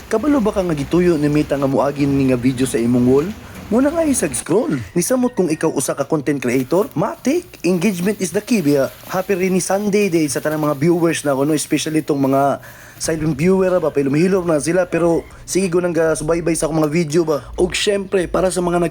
Kabalo ba ka nga gituyo ni Mita nga muagin ni nga video sa imong wall? Muna nga isag scroll. Nisamot kung ikaw usa ka content creator, matik. Engagement is the key biya. Happy rin ni Sunday day sa tanang mga viewers na no, especially itong mga silent viewer ba, lumihilom na sila pero sige ko nang subaybay sa akong mga video ba. Og syempre para sa mga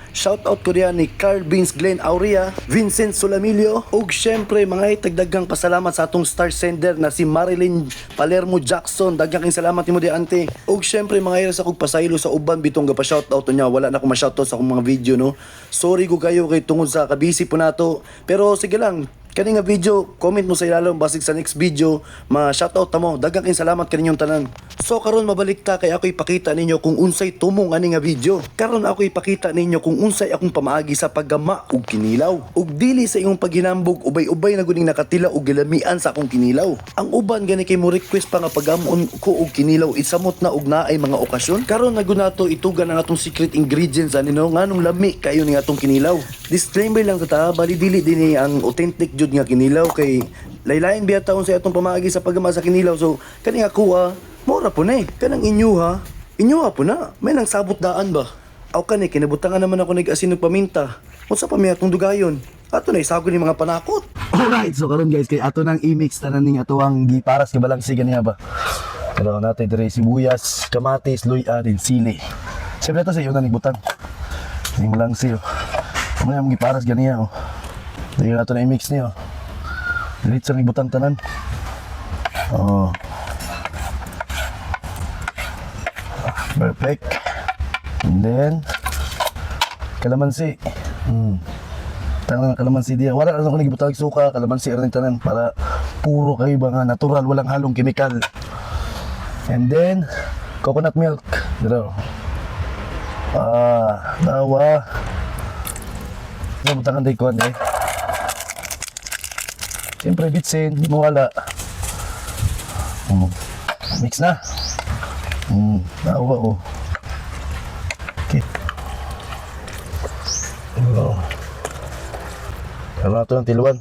shoutout ko diyan ni Carl Vince Glenn Aurea, Vincent Solamilio, og syempre mga itagdagang pasalamat sa atong star sender na si Marilyn Palermo Jackson. Daghang king salamat nimo di ante. Og syempre mga ira sa kog pasaylo sa uban bitong gapa-shoutout niya. Wala na ko ma-shoutout sa akong mga video no. Sorry ko kayo kay tungod sa kabisi po nato. Pero sige lang, kani nga video, comment mo sa ilalom basig sa next video, ma-shoutout ta mo. Daghang king salamat kaninyong tanan. So karon mabalik ta kay ako ipakita ninyo kung unsay tumong ani nga video. Karon ako ipakita ninyo kung unsay akong pamaagi sa paggama og kinilaw. Ug dili sa imong paghinambog ubay-ubay na guning nakatila og gilamian sa akong kinilaw. Ang uban gani kay mo request pa nga pagamon ko og kinilaw isamot na og naay mga okasyon. Karon na gunato itugan ang atong secret ingredients ani no nganong lami kayo ni atong kinilaw. Disclaimer lang ta, bali dili dinhi ang authentic jud nga kinilaw kay laylain biya taon sa atong pamaagi sa paggama sa kinilaw. So kani nga kuha mora po na eh. Kanang inyuha po na. May nang sabot daan ba? Aw kani, kinabutangan naman ako nag-asin ng paminta. Unsa pa may atong dugayon? Ato na isago ni mga panakot. Alright, so karon guys, kay ato nang i-mix tanan ning ato ang giparas kay balang siga niya ba. Pero natin dire sibuyas, kamatis, luya, din sili. Siyempre ito sa iyo na nigbutan. Ning lang siyo. Mo yung giparas ganiya oh. Dili nato na i-mix niyo. Diretso nigbutan tanan. Oh. Perfect. And then kalamansi. Tanang kalamansi diya. Wala na ako nagibutang suka, kalamansi rin tanan para puro kayo ba nga natural, walang halong chemical. And then coconut milk. Dito. Dawa. Nabutangan day ko eh. Siyempre bitsin, di mo wala. Mix na. Dawa oh. Okay. Ano na ito ng tiluan?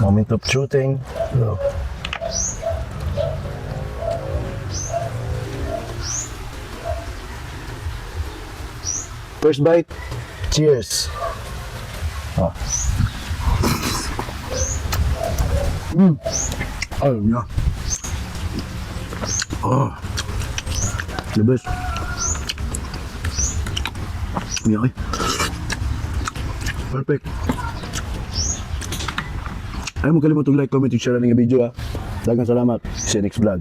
Moment of shooting. First bite. Cheers. Oh. Ayun nga. Oh. The best. Okay. Perfect. Ayaw mo kalimutong like, comment, and share ng video ha. Daghang salamat. See you next vlog.